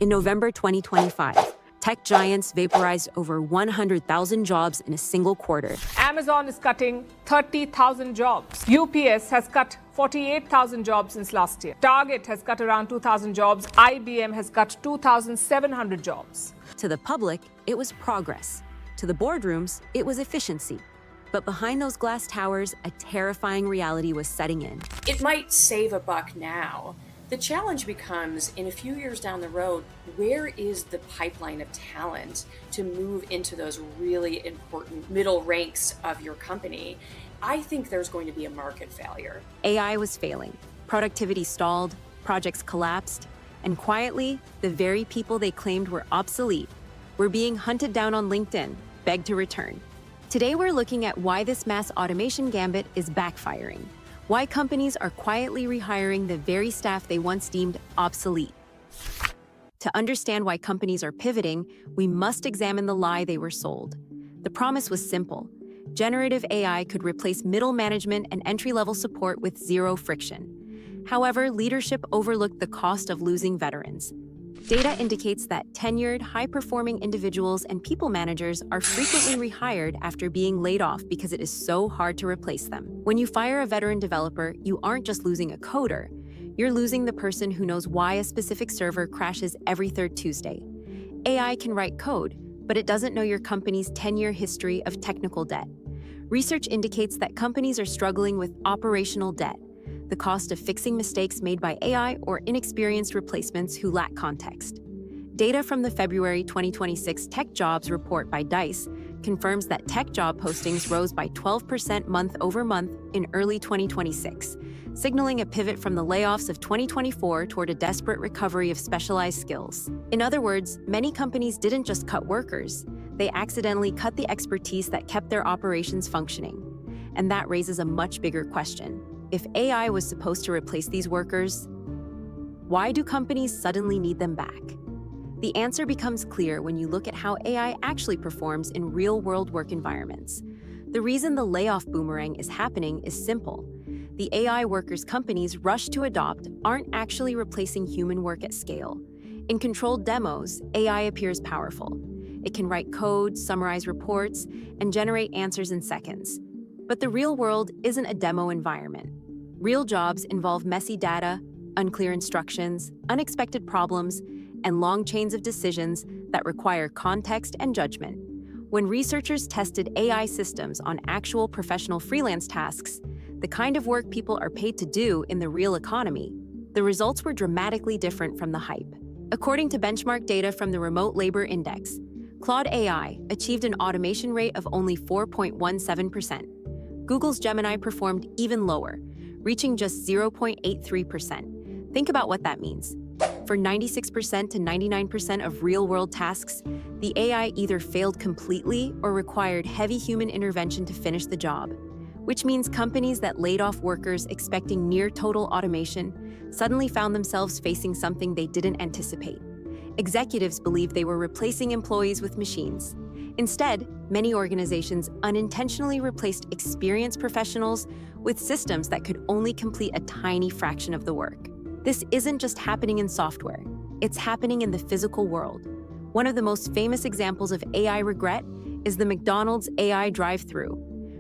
In November 2025, tech giants vaporized over 100,000 jobs in a single quarter. Amazon is cutting 30,000 jobs. UPS has cut 48,000 jobs since last year. Target has cut around 2,000 jobs. IBM has cut 2,700 jobs. To the public, it was progress. To the boardrooms, it was efficiency. But behind those glass towers, a terrifying reality was setting in. It might save a buck now. The challenge becomes, in a few years down the road, where is the pipeline of talent to move into those really important middle ranks of your company? I think there's going to be a market failure. AI was failing. Productivity stalled, projects collapsed, and quietly, the very people they claimed were obsolete were being hunted down on LinkedIn, begged to return. Today, we're looking at why this mass automation gambit is backfiring. Why companies are quietly rehiring the very staff they once deemed obsolete. To understand why companies are pivoting, we must examine the lie they were sold. The promise was simple. Generative AI could replace middle management and entry-level support with zero friction. However, leadership overlooked the cost of losing veterans. Data indicates that tenured, high-performing individuals and people managers are frequently rehired after being laid off because it is so hard to replace them. When you fire a veteran developer, you aren't just losing a coder. You're losing the person who knows why a specific server crashes every third Tuesday. AI can write code, but it doesn't know your company's 10-year history of technical debt. Research indicates that companies are struggling with operational debt, the cost of fixing mistakes made by AI or inexperienced replacements who lack context. Data from the February 2026 Tech Jobs report by Dice confirms that tech job postings rose by 12% month over month in early 2026, signaling a pivot from the layoffs of 2024 toward a desperate recovery of specialized skills. In other words, many companies didn't just cut workers, they accidentally cut the expertise that kept their operations functioning. And that raises a much bigger question. If AI was supposed to replace these workers, why do companies suddenly need them back? The answer becomes clear when you look at how AI actually performs in real-world work environments. The reason the layoff boomerang is happening is simple. The AI workers companies rush to adopt aren't actually replacing human work at scale. In controlled demos, AI appears powerful. It can write code, summarize reports, and generate answers in seconds. But the real world isn't a demo environment. Real jobs involve messy data, unclear instructions, unexpected problems, and long chains of decisions that require context and judgment. When researchers tested AI systems on actual professional freelance tasks, the kind of work people are paid to do in the real economy, the results were dramatically different from the hype. According to benchmark data from the Remote Labor Index, Claude AI achieved an automation rate of only 4.17%. Google's Gemini performed even lower, reaching just 0.83%. Think about what that means. For 96% to 99% of real-world tasks, the AI either failed completely or required heavy human intervention to finish the job, which means companies that laid off workers expecting near-total automation suddenly found themselves facing something they didn't anticipate. Executives believed they were replacing employees with machines. Instead, many organizations unintentionally replaced experienced professionals with systems that could only complete a tiny fraction of the work. This isn't just happening in software, it's happening in the physical world. One of the most famous examples of AI regret is the McDonald's AI drive-thru.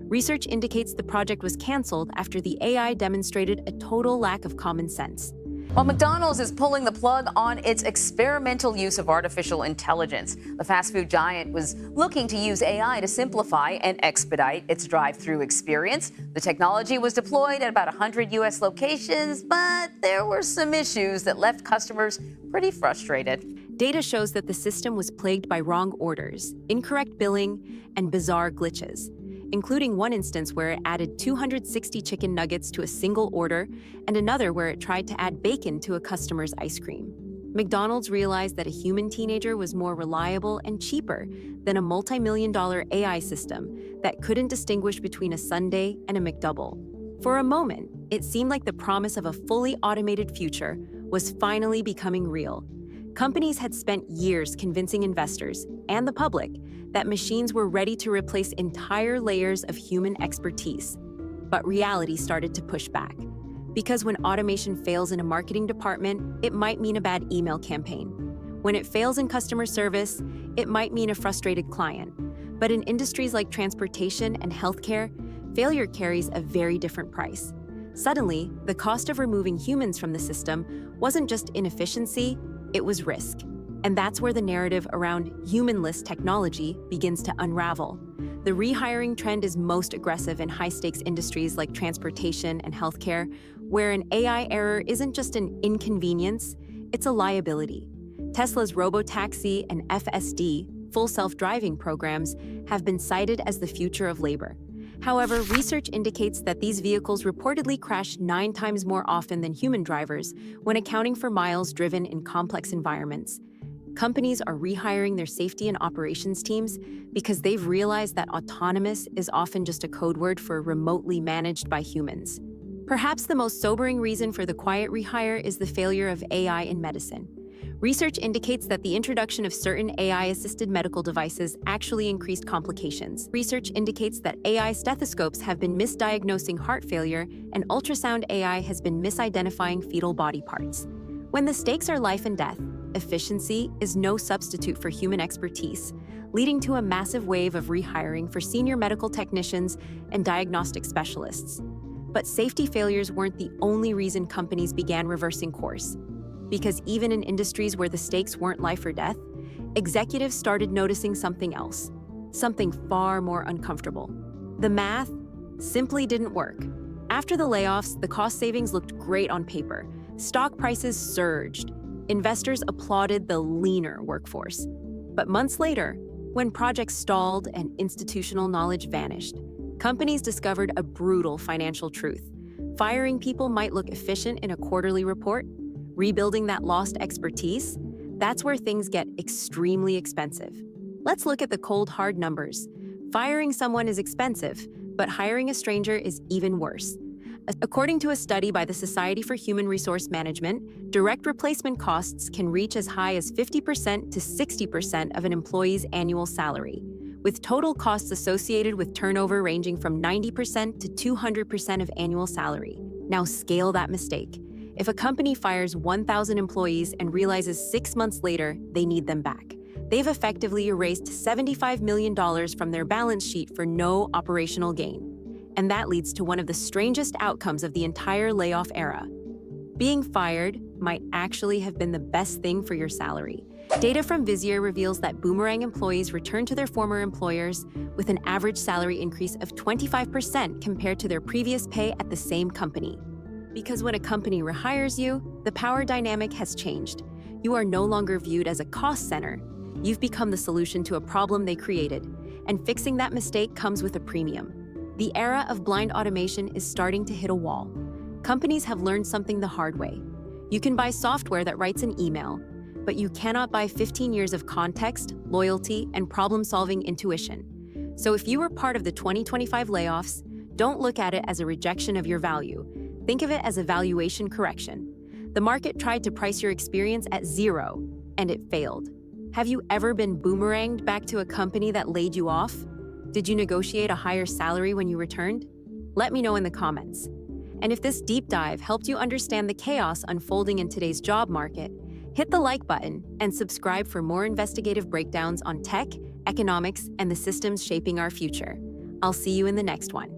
Research indicates the project was canceled after the AI demonstrated a total lack of common sense. Well, McDonald's is pulling the plug on its experimental use of artificial intelligence. The fast food giant was looking to use AI to simplify and expedite its drive-thru experience. The technology was deployed at about 100 U.S. locations, but there were some issues that left customers pretty frustrated. Data shows that the system was plagued by wrong orders, incorrect billing, and bizarre glitches, including one instance where it added 260 chicken nuggets to a single order and another where it tried to add bacon to a customer's ice cream. McDonald's realized that a human teenager was more reliable and cheaper than a multi-million-dollar AI system that couldn't distinguish between a sundae and a McDouble. For a moment, it seemed like the promise of a fully automated future was finally becoming real. Companies had spent years convincing investors and the public that machines were ready to replace entire layers of human expertise. But reality started to push back. Because when automation fails in a marketing department, it might mean a bad email campaign. When it fails in customer service, it might mean a frustrated client. But in industries like transportation and healthcare, failure carries a very different price. Suddenly, the cost of removing humans from the system wasn't just inefficiency, it was risk. And that's where the narrative around humanless technology begins to unravel. The rehiring trend is most aggressive in high-stakes industries like transportation and healthcare, where an AI error isn't just an inconvenience, it's a liability. Tesla's robotaxi and FSD, full self-driving programs, have been cited as the future of labor. However, research indicates that these vehicles reportedly crash 9 times more often than human drivers when accounting for miles driven in complex environments. Companies are rehiring their safety and operations teams because they've realized that autonomous is often just a code word for remotely managed by humans. Perhaps the most sobering reason for the quiet rehire is the failure of AI in medicine. Research indicates that the introduction of certain AI-assisted medical devices actually increased complications. Research indicates that AI stethoscopes have been misdiagnosing heart failure, and ultrasound AI has been misidentifying fetal body parts. When the stakes are life and death, efficiency is no substitute for human expertise, leading to a massive wave of rehiring for senior medical technicians and diagnostic specialists. But safety failures weren't the only reason companies began reversing course. Because even in industries where the stakes weren't life or death, executives started noticing something else, something far more uncomfortable. The math simply didn't work. After the layoffs, the cost savings looked great on paper. Stock prices surged. Investors applauded the leaner workforce. But months later, when projects stalled and institutional knowledge vanished, companies discovered a brutal financial truth. Firing people might look efficient in a quarterly report. Rebuilding that lost expertise, that's where things get extremely expensive. Let's look at the cold, hard numbers. Firing someone is expensive, but hiring a stranger is even worse. According to a study by the Society for Human Resource Management, direct replacement costs can reach as high as 50% to 60% of an employee's annual salary, with total costs associated with turnover ranging from 90% to 200% of annual salary. Now scale that mistake. If a company fires 1,000 employees and realizes 6 months later they need them back, they've effectively erased $75 million from their balance sheet for no operational gain. And that leads to one of the strangest outcomes of the entire layoff era. Being fired might actually have been the best thing for your salary. Data from Visier reveals that Boomerang employees return to their former employers with an average salary increase of 25% compared to their previous pay at the same company. Because when a company rehires you, the power dynamic has changed. You are no longer viewed as a cost center. You've become the solution to a problem they created, and fixing that mistake comes with a premium. The era of blind automation is starting to hit a wall. Companies have learned something the hard way. You can buy software that writes an email, but you cannot buy 15 years of context, loyalty, and problem-solving intuition. So if you were part of the 2025 layoffs, don't look at it as a rejection of your value. Think of it as a valuation correction. The market tried to price your experience at 0, and it failed. Have you ever been boomeranged back to a company that laid you off? Did you negotiate a higher salary when you returned? Let me know in the comments. And if this deep dive helped you understand the chaos unfolding in today's job market, hit the like button and subscribe for more investigative breakdowns on tech, economics, and the systems shaping our future. I'll see you in the next one.